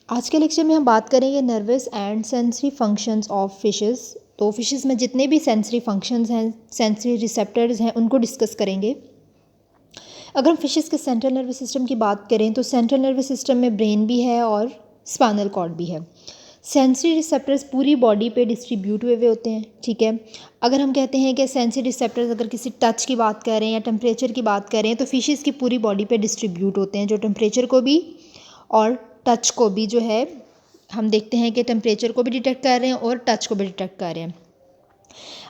आज के लेक्चर में हम बात करेंगे nervous and sensory functions of fishes. तो फिशेस में जितने भी सेंसरी फंक्शंस हैं, सेंसरी रिसेप्टर्स हैं, उनको डिस्कस करेंगे। अगर हम फिशेस के सेंट्रल नर्वस सिस्टम की बात करें तो सेंट्रल नर्वस सिस्टम में ब्रेन भी है और स्पाइनल कॉर्ड भी है। सेंसरी रिसेप्टर्स पूरी बॉडी पे डिस्ट्रीब्यूट हुए हुए होते हैं, ठीक है। अगर हम कहते हैं कि सेंसरी रिसेप्टर्स अगर किसी टच की बात करें या टेम्परेचर की बात करें तो फिशेस की पूरी बॉडी पे डिस्ट्रीब्यूट होते हैं, जो टेम्परेचर को भी और टच को भी जो है हम देखते हैं कि टेम्परेचर को भी डिटेक्ट कर रहे हैं और टच को भी डिटेक्ट कर रहे हैं।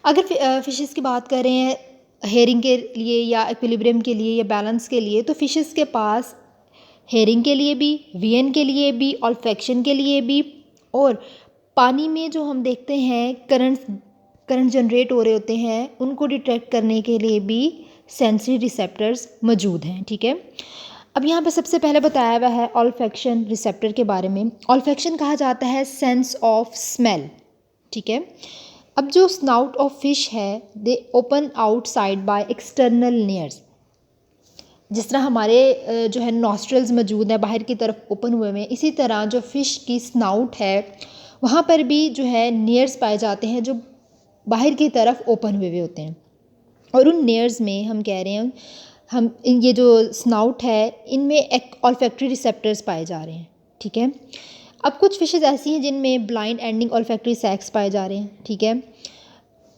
अगर फिशेस की बात करें हेयरिंग के लिए या इक्विलिब्रियम के लिए या बैलेंस के लिए, तो फिशेस के पास हेयरिंग के लिए भी, वियन के लिए भी, ऑल्फैक्शन के लिए भी, और पानी में जो हम देखते हैं करंट जनरेट हो रहे होते हैं, उनको डिटेक्ट करने के लिए भी सेंसरी रिसेप्टर्स मौजूद हैं, ठीक है। अब यहाँ पे सबसे पहले बताया हुआ है ऑल्फैक्शन रिसेप्टर के बारे में। ऑल्फैक्शन कहा जाता है सेंस ऑफ स्मेल, ठीक है। अब जो स्नाउट ऑफ फिश है दे open outside by external layers. जिस तरह हमारे जो है नॉस्ट्रल्स मौजूद है बाहर की तरफ ओपन हुए हैं, इसी तरह जो फ़िश की स्नाउट है वहाँ पर भी जो है नेयर्स पाए जाते हैं जो बाहर की तरफ ओपन हुए होते हैं। और उन नेयर्स में हम कह रहे हैं ये जो स्नाउट है इनमें एक ऑल्फैक्टरी रिसेप्टर्स पाए जा रहे हैं, ठीक है। अब कुछ फिशेज़ ऐसी हैं जिनमें ब्लाइंड एंडिंग ऑल्फैक्टरी सैक्स पाए जा रहे हैं, ठीक है।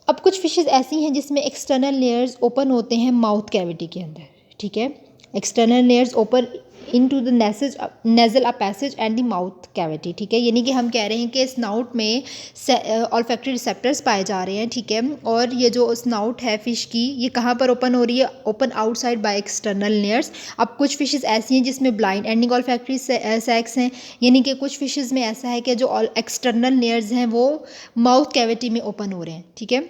अब कुछ फिशेज़ ऐसी हैं जिसमें एक्सटर्नल लेयर्स ओपन होते हैं माउथ कैविटी के अंदर, ठीक है। External layers open into the nasal passage and the mouth cavity, ठीक है। यानी कि हम कह रहे हैं कि स्नाउट में ऑल्फैक्टरी रिसेप्टर्स पाए जा रहे हैं, ठीक है। और ये जो स्नाउट है फ़िश की ये कहाँ पर ओपन हो रही है? Open outside by external layers. अब कुछ फिशेज़ ऐसी हैं जिसमें ब्लाइंड एंडिंग ऑल्फैक्टरी सैक्स हैं, यानी कि कुछ फिशेज़ में ऐसा है कि जो एक्सटर्नल लेयर्स हैं वो माउथ कैविटी में ओपन हो रहे हैं, ठीक है।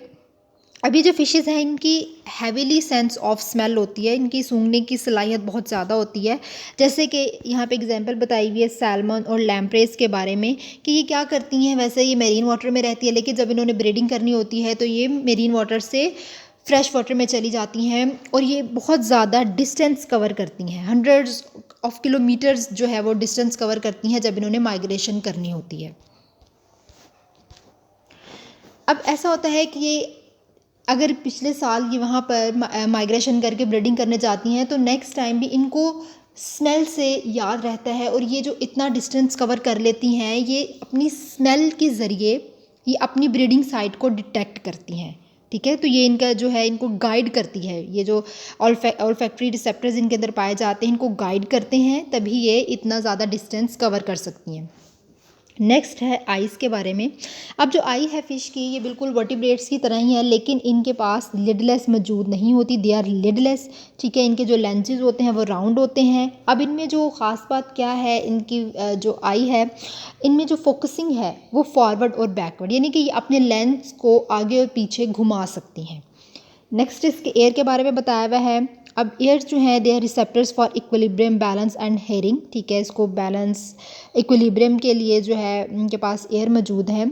अभी जो फिशेज़ हैं इनकी हैवीली सेंस ऑफ स्मेल होती है, इनकी सूंघने की सलाहियत बहुत ज़्यादा होती है। जैसे कि यहाँ पे एग्जांपल बताई हुई है सैल्मन और लैम्प्रेस के बारे में कि ये क्या करती हैं। वैसे ये मेरीन वाटर में रहती है, लेकिन जब इन्होंने ब्रीडिंग करनी होती है तो ये मेरीन वाटर से फ्रेश वाटर में चली जाती हैं और ये बहुत ज़्यादा डिस्टेंस कवर करती हैं, हंड्रेड्स ऑफ किलोमीटर्स जो है वो डिस्टेंस कवर करती हैं जब इन्होंने माइग्रेशन करनी होती है। अब ऐसा होता है कि ये अगर पिछले साल ये वहाँ पर माइग्रेशन करके ब्रीडिंग करने जाती हैं तो नेक्स्ट टाइम भी इनको स्मेल से याद रहता है, और ये जो इतना डिस्टेंस कवर कर लेती हैं ये अपनी स्मेल के ज़रिए ये अपनी ब्रीडिंग साइट को डिटेक्ट करती हैं, ठीक है। तो ये इनका जो है इनको गाइड करती है, ये जो ऑल्फैक्टरी रिसेप्टर्स इनके अंदर पाए जाते हैं इनको गाइड करते हैं, तभी ये इतना ज़्यादा डिस्टेंस कवर कर सकती हैं। नेक्स्ट है आइज़ के बारे में। अब जो आई है फ़िश की ये बिल्कुल वर्टिब्रेट्स की तरह ही है, लेकिन इनके पास लिडलेस मौजूद नहीं होती, दे आर लिडलेस, ठीक है। इनके जो लेंसेज होते हैं वो राउंड होते हैं। अब इनमें जो ख़ास बात क्या है, इनकी जो आई है इनमें जो फोकसिंग है वो फॉरवर्ड और बैकवर्ड, यानी कि ये अपने लेंस को आगे और पीछे घुमा सकती हैं। नेक्स्ट इसके एयर के बारे में बताया हुआ है। अब एयर जो है they are receptors for equilibrium, balance and hearing, ठीक है। इसको बैलेंस इक्विलिब्रियम के लिए जो है उनके पास एयर मौजूद है।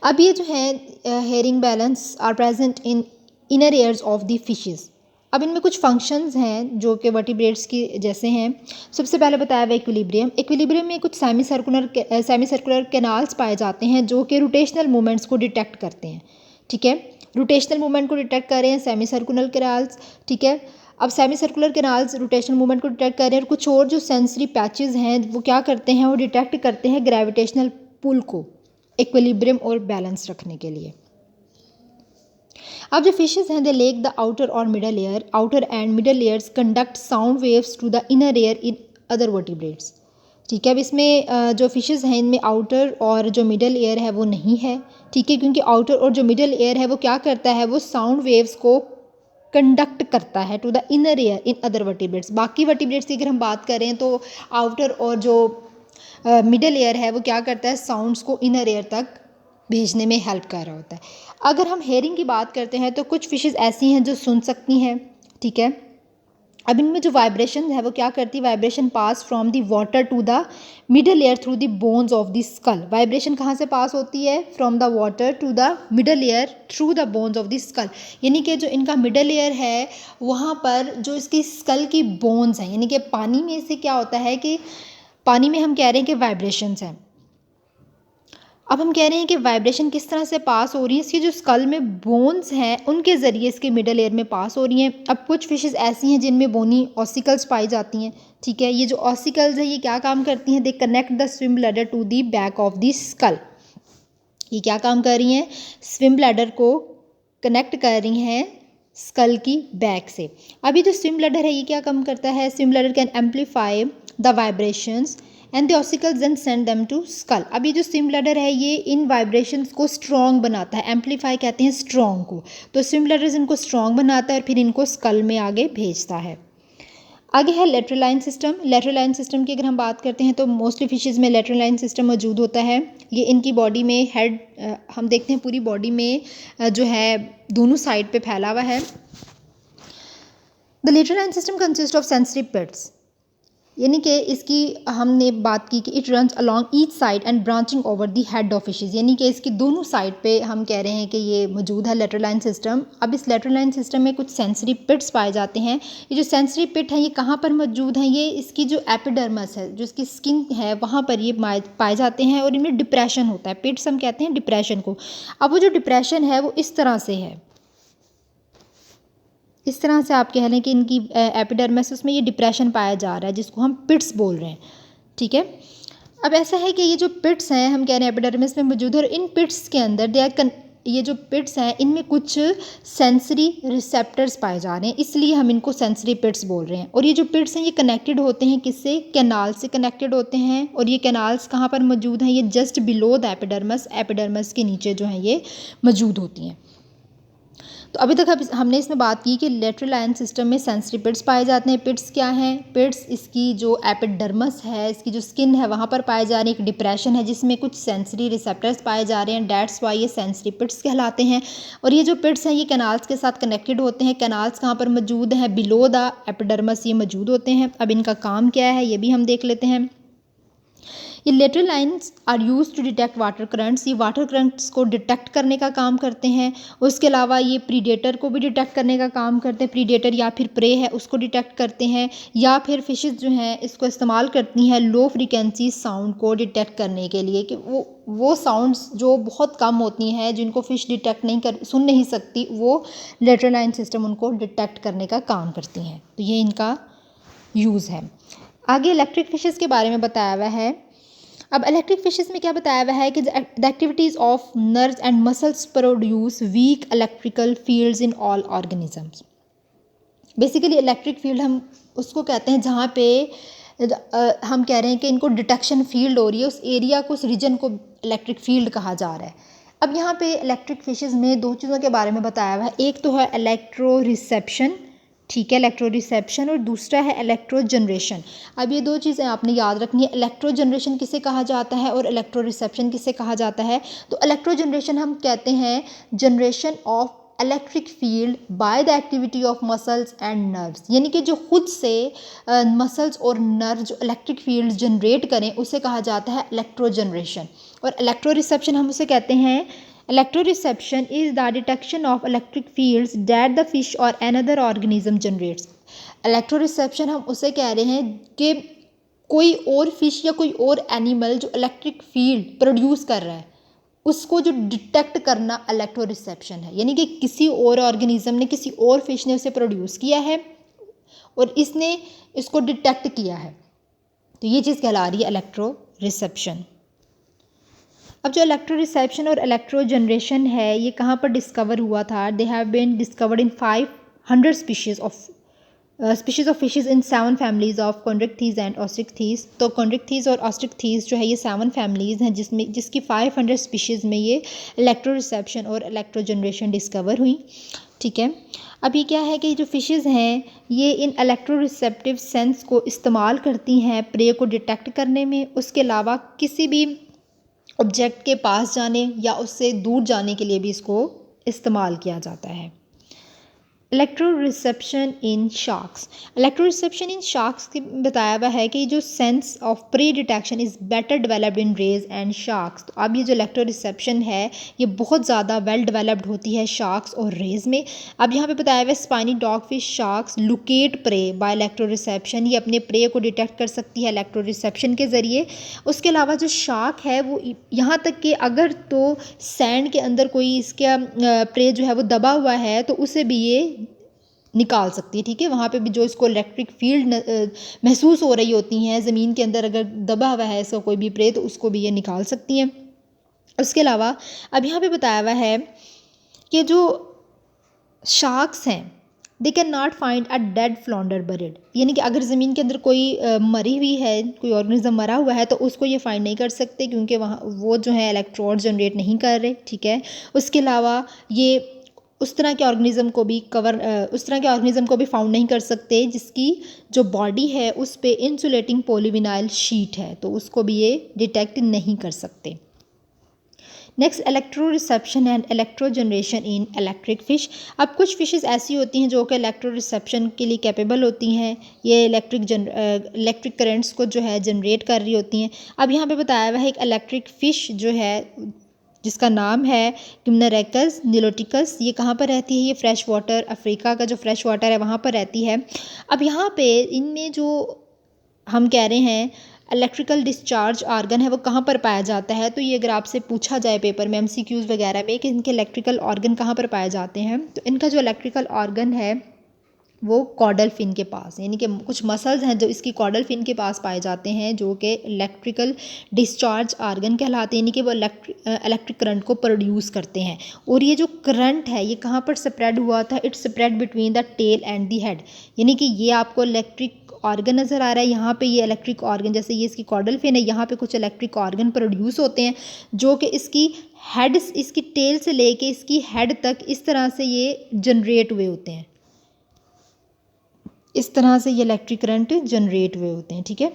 अब ये जो है hearing, balance are present in inner ears of the fishes. अब इनमें कुछ फंक्शंस हैं जो कि वर्टिब्रेट्स की जैसे हैं। सबसे पहले बताया हुआ इक्विलिब्रियम। इक्विलिब्रियम में कुछ सेमी सर्कुलर कैनाल्स पाए जाते हैं जो कि रोटेशनल मूवमेंट्स को डिटेक्ट करते हैं, ठीक है। रोटेशनल मूवमेंट को डिटेक्ट कर रहे हैं सेमी सर्कुलर कैनाल्स, ठीक है। अब semi circular canals rotational movement को डिटेक्ट कर रहे हैं, और कुछ और जो सेंसरी पैचेस हैं वो क्या करते हैं, वो डिटेक्ट करते हैं ग्रेविटेशनल पुल को इक्विलिब्रियम और बैलेंस रखने के लिए। अब जो फिशेस हैं दे लेक द आउटर और middle ear, outer and middle layers conduct sound waves to the inner ear in other vertebrates, ठीक है। अब इसमें जो फिशेस हैं इनमें आउटर और जो मिडल एयर है वो नहीं है, ठीक है, क्योंकि आउटर और जो मिडल एयर है वो क्या करता है, वो साउंड वेव्स को कंडक्ट करता है to the inner ear in other vertebrates. बाकी वर्टिब्रेट्स की अगर हम बात करें तो आउटर और जो मिडल एयर है वो क्या करता है, साउंड्स को इनर एयर तक भेजने में हेल्प कर रहा होता है। अगर हम हेयरिंग की बात करते हैं तो कुछ फिशेस ऐसी हैं जो सुन सकती हैं, ठीक है। अब इनमें जो वाइब्रेशन है वो क्या करती है, vibration pass from the water to the middle ear through the bones of the skull. Vibration कहाँ से पास होती है, from the water to the middle ear through the bones of the skull. यानी कि जो इनका मिडल एयर है वहाँ पर जो इसकी स्कल की बोन्स हैं, यानी कि पानी में से क्या होता है कि पानी में हम कह रहे हैं कि वाइब्रेशंस हैं। अब हम कह रहे हैं कि वाइब्रेशन किस तरह से पास हो रही है, इसकी जो स्कल में बोन्स हैं उनके ज़रिए इसके मिडल एयर में पास हो रही हैं। अब कुछ फिशेस ऐसी हैं जिनमें बोनी ऑसिकल्स पाई जाती हैं, ठीक है। ये जो ऑसिकल्स हैं ये क्या काम करती हैं, they connect the swim bladder to the back of the skull. ये क्या काम कर रही हैं, स्विम ब्लैडर को कनेक्ट कर रही हैं स्कल की बैक से। अभी जो स्विम ब्लैडर है ये क्या काम करता है, swim bladder can amplify the vibrations and the ossicles then send them to skull. अब ये जो स्विम ब्लैडर है ये इन वाइब्रेशंस को स्ट्रॉन्ग बनाता है, एम्पलीफाई कहते हैं स्ट्रॉन्ग को, तो स्विम ब्लैडर इनको स्ट्रॉन्ग बनाता है और फिर इनको स्कल में आगे भेजता है। आगे है लेटरलाइन सिस्टम। लेटरलाइन सिस्टम की अगर हम बात करते हैं तो मोस्टली फिशेज़ में लेटरलाइन सिस्टम मौजूद होता है। ये इनकी बॉडी में हेड हम देखते हैं पूरी बॉडी में जो है दोनों साइड पे फैला हुआ है। The lateral line system consist of sensitive pits, यानी कि इसकी हमने बात की कि it runs along each side and branching over the head of fishes, यानी कि इसकी दोनों साइड पे हम कह रहे हैं कि ये मौजूद है लेटरलाइन सिस्टम। अब इस लेटरलाइन सिस्टम में कुछ सेंसरी पिट्स पाए जाते हैं। ये जो सेंसरी पिट हैं ये कहाँ पर मौजूद हैं, ये इसकी जो एपिडर्मस है, जो इसकी स्किन है वहाँ पर ये पाए जाते हैं और इनमें डिप्रेशन होता है। पिट्स हम कहते हैं डिप्रेशन को। अब वो जो डिप्रेशन है वो इस तरह से है, इस तरह से आप कह लें कि इनकी एपिडर्मिस उसमें ये डिप्रेशन पाया जा रहा है जिसको हम पिट्स बोल रहे हैं, ठीक है। अब ऐसा है कि ये जो पिट्स हैं हम कह रहे हैं एपिडर्मिस में मौजूद है और इन पिट्स के अंदर ये जो पिट्स हैं इनमें कुछ सेंसरी रिसेप्टर्स पाए जा रहे हैं, इसलिए हम इनको सेंसरी पिट्स बोल रहे हैं। और ये जो पिट्स हैं ये कनेक्टेड होते हैं किससे, कैनाल से कनेक्टेड होते हैं। और ये कैनाल्स कहाँ पर मौजूद हैं, ये just below the epidermis, epidermis के नीचे जो हैं ये मौजूद होती हैं। तो अभी तक हमने इसमें बात की कि लेटरलाइन सिस्टम में सेंसरी पिट्स पाए जाते हैं। पिट्स क्या हैं, पिट्स इसकी जो एपिडर्मस है, इसकी जो स्किन है वहाँ पर पाए जा रही है। एक डिप्रेशन है जिसमें कुछ सेंसरी रिसेप्टर्स पाए जा रहे हैं, डेट्स वाई ये सेंसरी पिट्स कहलाते हैं। और ये जो पिट्स हैं ये कैनाल्स के साथ कनेक्टेड होते हैं। कैनाल्स कहाँ पर मौजूद हैं, बिलो द एपिडर्मस ये मौजूद होते हैं। अब इनका काम क्या है ये भी हम देख लेते हैं। ये lateral lines are use to detect water currents, ये वाटर करंट्स को डिटेक्ट करने का काम करते हैं। उसके अलावा ये प्रीडेटर को भी डिटेक्ट करने का काम करते हैं, प्रीडेटर या फिर प्रे है उसको डिटेक्ट करते हैं, या फिर फिशेस जो हैं इसको इस्तेमाल करती हैं लो फ्रीक्वेंसी साउंड को डिटेक्ट करने के लिए, कि वो साउंड्स जो बहुत कम होती हैं जिनको फ़िश डिटेक्ट सुन नहीं सकती, वो लेटरल लाइन सिस्टम उनको डिटेक्ट करने का काम करती हैं। तो ये इनका यूज़ है। आगे इलेक्ट्रिक फिशेस के बारे में बताया हुआ है। अब इलेक्ट्रिक फिशेस में क्या बताया हुआ है कि the activities of nerves and muscles produce weak electrical fields in all organisms. Basically electric field हम उसको कहते हैं जहाँ पे हम कह रहे हैं कि इनको डिटेक्शन फील्ड हो रही है, उस एरिया को, उस रीजन को इलेक्ट्रिक फील्ड कहा जा रहा है। अब यहाँ पे इलेक्ट्रिक फिशेस में दो चीज़ों के बारे में बताया हुआ है, एक तो है इलेक्ट्रो रिसेप्शन, ठीक है, इलेक्ट्रो रिसेप्शन, और दूसरा है इलेक्ट्रो जनरेशन। अब ये दो चीज़ें आपने याद रखनी है, इलेक्ट्रो जनरेशन किसे कहा जाता है और इलेक्ट्रो रिसेप्शन किसे कहा जाता है। तो इलेक्ट्रो जनरेशन हम कहते हैं generation of electric field by the activity of muscles and nerves, यानी कि जो खुद से मसल्स और नर्व जो इलेक्ट्रिक फील्ड जनरेट करें उसे कहा जाता है इलेक्ट्रो जनरेशन। और इलेक्ट्रो रिसेप्शन हम उसे कहते हैं, electroreception is the detection of electric fields that the fish और another organism generates. Electroreception हम उसे कह रहे हैं कि कोई और फिश या कोई और एनिमल जो इलेक्ट्रिक फील्ड प्रोड्यूस कर रहा है उसको जो डिटेक्ट करना इलेक्ट्रो रिसेप्शन है, यानी कि किसी और ऑर्गेनिज्म ने, किसी और फिश ने उसे प्रोड्यूस किया है और इसने इसको डिटेक्ट किया है, तो ये चीज़ कहला रही है इलेक्ट्रो रिसेप्शन। अब जो इलेक्ट्रो रिसेप्शन और इलेक्ट्रो जनरेशन है ये कहाँ पर डिस्कवर हुआ था, they have been discovered in 500 species of fishes in 7 families of chondrichthyes and osteichthyes. तो कॉन्ड्रिक्थीज और ऑस्ट्रिक्थीज जो है ये 7 फैमिलीज़ हैं जिसकी 500 स्पीशीज़ में ये इलेक्ट्रो रिसेप्शन और इलेक्ट्रो जनरेशन डिस्कवर हुई, ठीक है। अब ये क्या है कि जो फिशेज़ हैं ये इन इलेक्ट्रो रिसेप्टिव सेंस को इस्तेमाल करती हैं प्रे को डिटेक्ट करने में, उसके अलावा किसी भी ऑब्जेक्ट के पास जाने या उससे दूर जाने के लिए भी इसको इस्तेमाल किया जाता है। इलेक्ट्रोरिसेप्शन इन शार्क्स। इलेक्ट्रोरिसेप्शन इन शार्क्स की बताया हुआ है कि जो sense of prey detection is better developed in rays and sharks. तो अब ये जो इलेक्ट्रोरिसेप्शन है ये बहुत ज़्यादा वेल डेवलप्ड होती है शार्क्स और रेज में। अब यहाँ पे बताया हुआ है spiny dogfish sharks locate prey by electroreception. ये अपने प्रे को डिटेक्ट कर सकती है इलेक्ट्रोरिसेप्शन के ज़रिए। उसके अलावा जो शार्क है वो यहाँ तक कि अगर तो सैंड के अंदर कोई इसका प्रे जो है वो दबा हुआ है तो उसे भी ये निकाल सकती है, ठीक है। वहाँ पे भी जो इसको इलेक्ट्रिक फील्ड महसूस हो रही होती हैं ज़मीन के अंदर, अगर दबा हुआ है इसका कोई भी प्रे तो उसको भी ये निकाल सकती हैं। उसके अलावा अब यहाँ पे बताया हुआ है कि जो शार्क्स हैं they can not find a dead flounder buried, यानी कि अगर ज़मीन के अंदर कोई मरी हुई है, कोई ऑर्गेनिज्म मरा हुआ है तो उसको ये फाइंड नहीं कर सकते क्योंकि वहाँ वो जो है इलेक्ट्रोड जनरेट नहीं कर रहे, ठीक है। उसके अलावा ये उस तरह के ऑर्गेनिज्म को भी फाउंड नहीं कर सकते जिसकी जो बॉडी है उस पे इंसुलेटिंग पॉलीविनाइल शीट है, तो उसको भी ये डिटेक्ट नहीं कर सकते। Next, electro reception and electro generation in electric fish. अब कुछ फ़िशेस ऐसी होती हैं जो कि इलेक्ट्रो रिसेप्शन के लिए कैपेबल होती हैं, ये इलेक्ट्रिक करंट्स को जो है जनरेट कर रही होती हैं। अब यहाँ पे बताया हुआ है एक इलेक्ट्रिक फ़िश जो है जिसका नाम है गिम्नरेकस निलोटिकस। ये कहाँ पर रहती है? ये फ्रेश वाटर, अफ्रीका का जो फ्रेश वाटर है वहाँ पर रहती है। अब यहाँ पे इनमें जो हम कह रहे हैं इलेक्ट्रिकल डिस्चार्ज ऑर्गन है वो कहाँ पर पाया जाता है, तो ये अगर आपसे पूछा जाए पेपर में एमसीक्यूज़ वगैरह में कि इनके इलेक्ट्रिकल ऑर्गन कहाँ पर पाए जाते हैं, तो इनका जो इलेक्ट्रिकल ऑर्गन है वो कॉडल फिन के पास, यानी कि कुछ मसल्स हैं जो इसकी कॉडल फिन के पास पाए जाते हैं जो कि इलेक्ट्रिकल डिस्चार्ज ऑर्गन कहलाते हैं, यानी कि वो इलेक्ट्रिक करंट को प्रोड्यूस करते हैं। और ये जो करंट है ये कहाँ पर स्प्रेड हुआ था? It's spread between the tail and the head, यानी कि ये आपको इलेक्ट्रिक ऑर्गन नज़र आ रहा है। यहाँ पे ये इलेक्ट्रिक ऑर्गन, जैसे ये इसकी कॉडल फिन है, यहाँ पे कुछ इलेक्ट्रिक ऑर्गन प्रोड्यूस होते हैं जो कि इसकी हेड, इसकी टेल से लेके इसकी हेड तक इस तरह से ये जनरेट हुए होते हैं, इस तरह से ये इलेक्ट्रिक करंट जनरेट हुए होते हैं, ठीक है।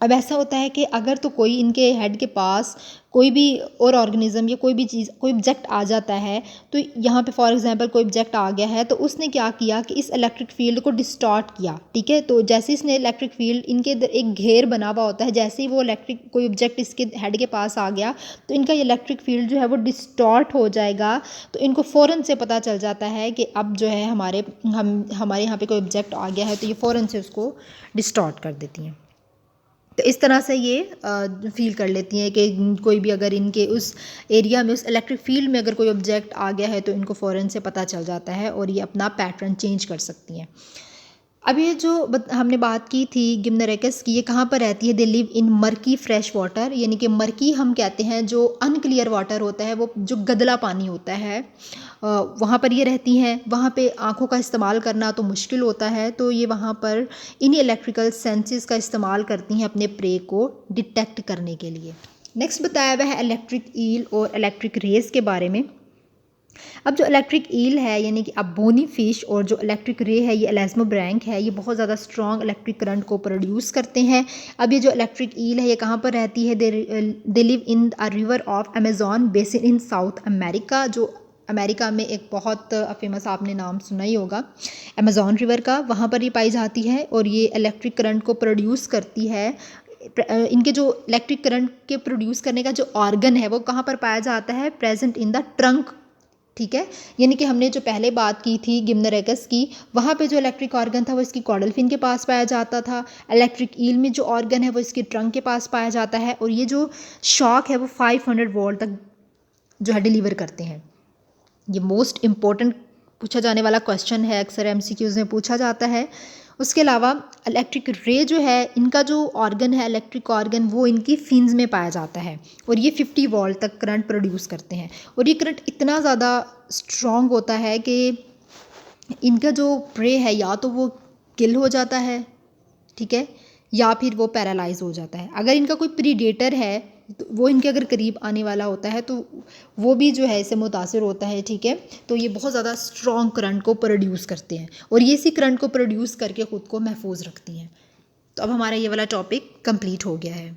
अब ऐसा होता है कि अगर तो कोई इनके हेड के पास कोई भी और ऑर्गेनिज्म या कोई भी चीज़, कोई ऑब्जेक्ट आ जाता है, तो यहाँ पे फॉर एग्जांपल कोई ऑब्जेक्ट आ गया है तो उसने क्या किया कि इस इलेक्ट्रिक फील्ड को डिस्टॉर्ट किया, ठीक है। तो जैसे इसने इलेक्ट्रिक फील्ड, इनके एक घेर बना हुआ होता है, जैसे ही वो इलेक्ट्रिक कोई ऑब्जेक्ट इसके हेड के पास आ गया तो इनका ये इलेक्ट्रिक फील्ड जो है वो डिस्टॉर्ट हो जाएगा। तो इनको फ़ौरन से पता चल जाता है कि अब जो है हमारे यहाँ पे कोई ऑब्जेक्ट आ गया है, तो ये फ़ौरन से उसको डिस्टॉर्ट कर देती हैं। तो इस तरह से ये फील कर लेती हैं कि कोई भी अगर इनके उस एरिया में, उस इलेक्ट्रिक फील्ड में अगर कोई ऑब्जेक्ट आ गया है तो इनको फ़ौरन से पता चल जाता है और ये अपना पैटर्न चेंज कर सकती हैं। अब ये जो हमने बात की थी गिम्नरेकस की, ये कहाँ पर रहती है? They live in murky fresh water, यानी कि मर्की हम कहते हैं जो अनक्लियर वाटर होता है, वो जो गदला पानी होता है, वहाँ पर ये रहती हैं। वहाँ पे आँखों का इस्तेमाल करना तो मुश्किल होता है, तो ये वहाँ पर इन्हीं इलेक्ट्रिकल सेंसेस का इस्तेमाल करती हैं अपने प्रे को डिटेक्ट करने के लिए। नेक्स्ट बताया हुआ है इलेक्ट्रिक ईल और इलेक्ट्रिक रेज के बारे में। अब जो इलेक्ट्रिक ईल है यानी कि अब बोनी फिश और जो इलेक्ट्रिक रे है ये एलास्मोब्रैंक है, ये बहुत ज़्यादा स्ट्रॉन्ग इलेक्ट्रिक करंट को प्रोड्यूस करते हैं। अब ये जो इलेक्ट्रिक ईल है ये कहाँ पर रहती है? They live in a river of Amazon basin in south America, जो अमेरिका में एक बहुत फेमस, आपने नाम सुना ही होगा अमेजॉन रिवर का, वहाँ पर ये पाई जाती है और ये इलेक्ट्रिक करंट को प्रोड्यूस करती है। इनके जो इलेक्ट्रिक करंट के प्रोड्यूस करने का जो ऑर्गन है वो कहाँ पर पाया जाता है? प्रेजेंट इन द ट्रंक, ठीक है। यानी कि हमने जो पहले बात की थी गिम्नरेकस की, वहाँ पे जो इलेक्ट्रिक ऑर्गन था वो इसकी कॉडल फिन के पास पाया जाता था। इलेक्ट्रिक ईल में जो ऑर्गन है वो इसके ट्रंक के पास पाया जाता है और ये जो शॉक है वो 500 वोल्ट तक जो है डिलीवर करते हैं। ये मोस्ट इम्पॉर्टेंट पूछा जाने वाला क्वेश्चन है, अक्सर एमसीक्यूज़ में पूछा जाता है। उसके अलावा इलेक्ट्रिक रे जो है, इनका जो ऑर्गन है इलेक्ट्रिक ऑर्गन, वो इनकी फिन्स में पाया जाता है और ये 50 वोल्ट तक करंट प्रोड्यूस करते हैं। और ये करंट इतना ज़्यादा स्ट्रॉन्ग होता है कि इनका जो प्रे है या तो वो किल हो जाता है, ठीक है, या फिर वो पैरालाइज हो जाता है। अगर इनका कोई प्रीडेटर है तो वो इनके अगर करीब आने वाला होता है तो वो भी जो है इससे मुतासिर होता है, ठीक है। तो ये बहुत ज़्यादा स्ट्रॉन्ग करंट को प्रोड्यूस करते हैं और ये इसी करंट को प्रोड्यूस करके ख़ुद को महफूज रखती हैं। तो अब हमारा ये वाला टॉपिक कंप्लीट हो गया है।